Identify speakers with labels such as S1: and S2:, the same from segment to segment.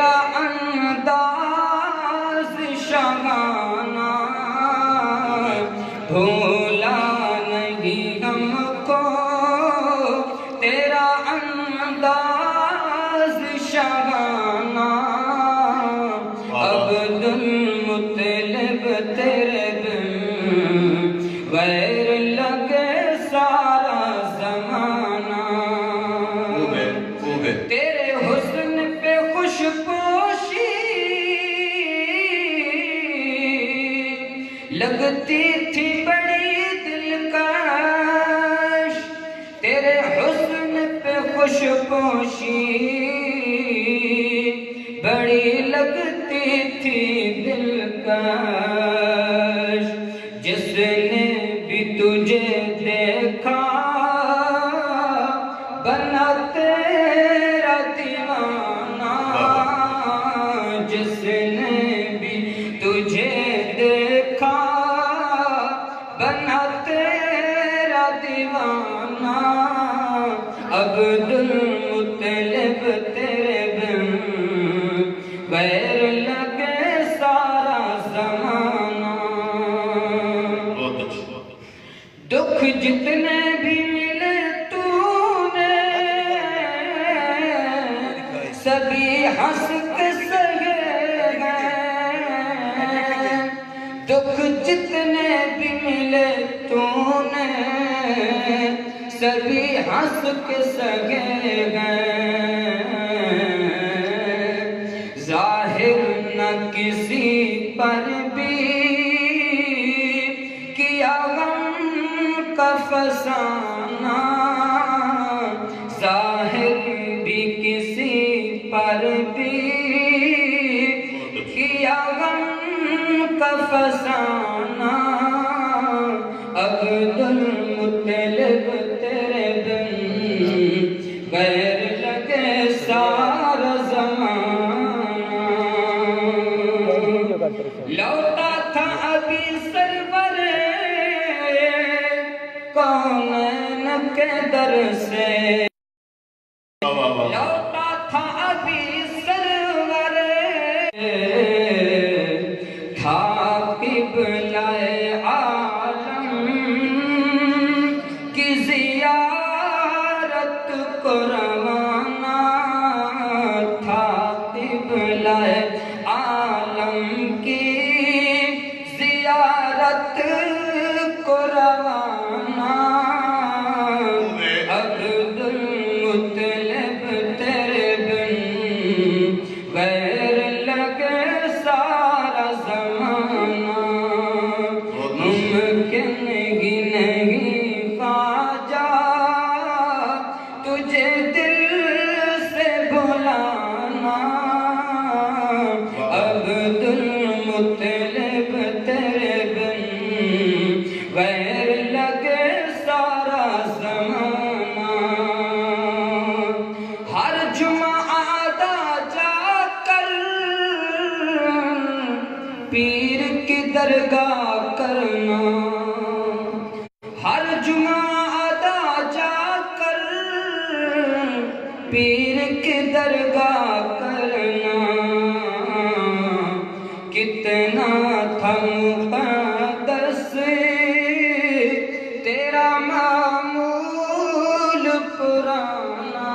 S1: تیرا انداز شاہانہ بھولا نہیں ہم کو، تیرا انداز شاہانہ عبد المطلب تیرے بن غیر لگے سارا زمانہ، تیرے حسن پہ خوش پوشی لگتی تھی بڑی دلکش، تیرے حسن پہ خوش پوشی بڑی لگتی تھی دلکش، جس نے بھی تجھے دیکھا بنا تیرا دیوانہ، جس نے بھی تجھے دیکھا بنا تیرا دیوانہ، عبد المطلب تیرے بن غیر لگے سارا زمانہ، دکھ جتنے بھی ملے تو نے سبھی ہنس کے سہے گئے، دکھ جتنے بھی ملے تو نے سبھی ہنس کے سہے گئے، ظاہر نہ کسی پر بھی کیا غم کا فسانہ، ظاہر بھی کسی پر بھی کیا غم کا فسانہ، عبد المطلب تیرے بن غیر لگے سارا زمانہ، لوٹا تھا ابھی سرور کونین کے در سے، لوٹا تھا ابھی سرور تھا قبلہ عالم کی زیارت کو روانہ، تھا قبلہ عالم کی زیارت کو روانہ، عبد المطلب تیرے بن غیر لگے سارا زمانہ، ممکن ہی نہیں خواجہ تجھے دل سے بھلانا، عبد المطلب تیرے بن غیر لگے سارا زمانہ، ہر جمعہ آدا جا کر پیر کی درگاہ کرنا، ہر جمعہ آدا جا کر پیر کی درگاہ کرنا، کتنا تھا مقدس تیرا معمول پرانا،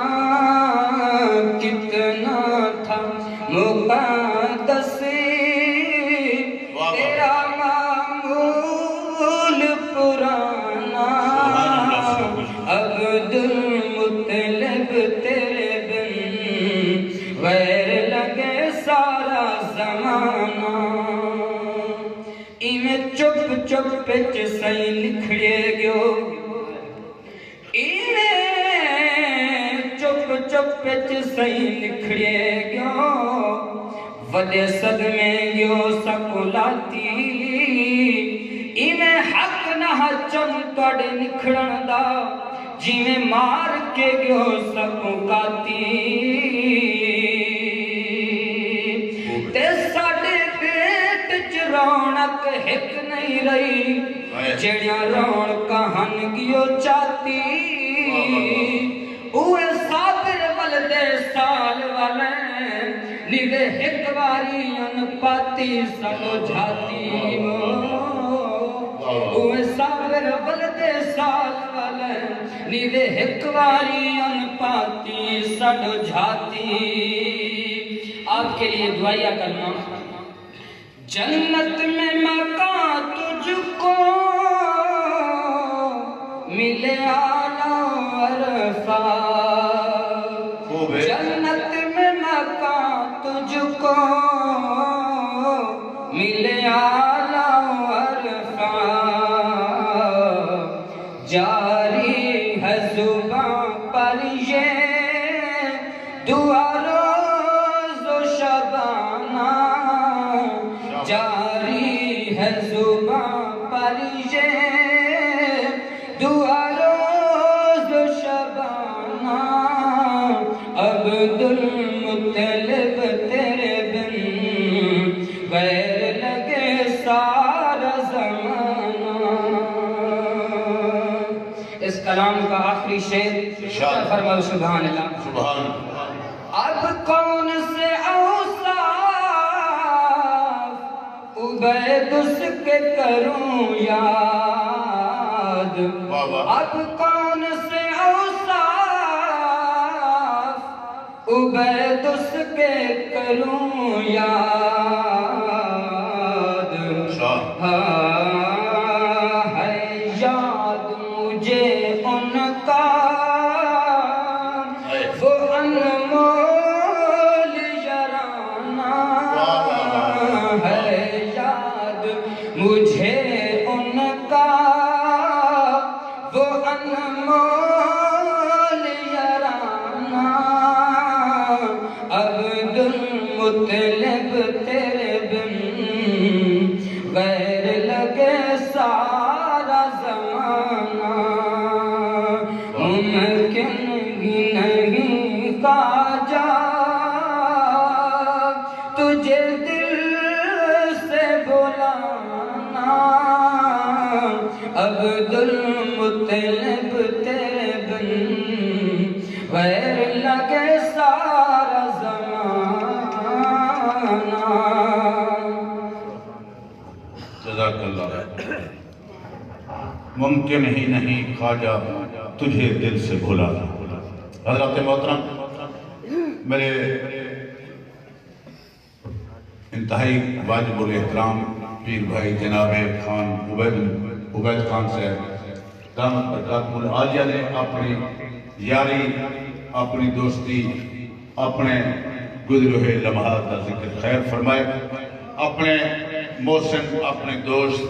S1: کتنا تھا مقدس تیرا معمول پرانا، عبد المطلب تیرے بن غیر لگے سارا زمانہ، ایویں چپ چپ چ سئی لکھڑے گیو، ایویں چپ چپ چ سئی لکھڑے گیو، وڈے صدمے گیو سکولاتی، ایویں حق نہ چم تواڈے نکھڑن دا، جیویں مار کے گیو سکولاتی، تے ساڈے پیٹ چ رونق ہک نہیں رہی، جڑیاں رونقاں ہن گیو چاتی، اوے صابر والدے سال والے نیوے ایک باری ان پاتی سلو جھاتی اوہ ساور بلد سال والے نیوے ایک باری ان پاتی سلو جھاتی. آپ کے لیے دعائیہ کرنا. جنت میں مکان تجھ کو ملے آلہ عرفات. جنت میں مکان تجھ کو ملے آلہ عرفات. جاری ہے زباں پر یہ دعا روز و شبانہ. جاری ہے زباں پر یہ دعا روز و شبانہ. عبد المطلب تیرے بن غیر لگے سارا زمانہ. اس کلام کا آخری شعر فرماؤ سبحان اللہ.
S2: سبحان اللہ.
S1: اب کون سے اوصاف عبید اس کے کروں یاد. اب کون سے اوصاف عبید اس کے کروں یاد. ہے یاد مجھے ان کا وہ انمول یارانہ. ہے یاد مجھے ان کا وہ انمول یارانہ. عبد المطلب تیرے بن غیر لگے سارا زمانہ. ممکن ہی نہیں خواجہ تجھے دل سے بلانا. عبد المطلب تیرے بن غیر لگے سارا زمانہ.
S2: جزاک اللہ. ممکن ہی نہیں خواجہ تجھے دل سے بھلانا. حضرت محترم میرے انتہائی واجب الاحترام پیر بھائی جناب خان عبید خان صاحب دامت برکاتہ العالیہ نے اپنی یاری، اپنی دوستی، اپنے گزرے ہوئے لمحات کا ذکر خیر فرمائے. اپنے محسن، اپنے دوست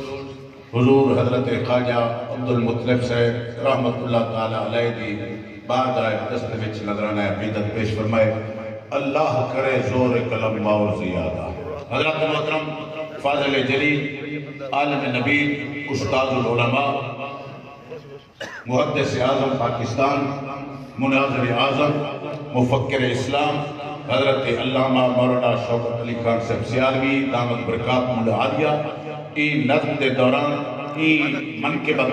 S2: حضور حضرت خواجہ عبد المطلب صاحب رحمت اللہ تعالیٰ علیہ دی بارگاہ اقدس وچ نذرانہ عقیدت پیش فرمائے. اللہ کرے زور قلم اور زیادہ. حضرت محترم فاضل جلیل عالم نبی استاد العلماء محدث اعظم پاکستان مناظر اعظم مفکر اسلام حضرت علامہ مولانا شوکت علی خان صاحب سیالوی دامت برکاتہ العالیہ ای نظم دے دوران ای منقبت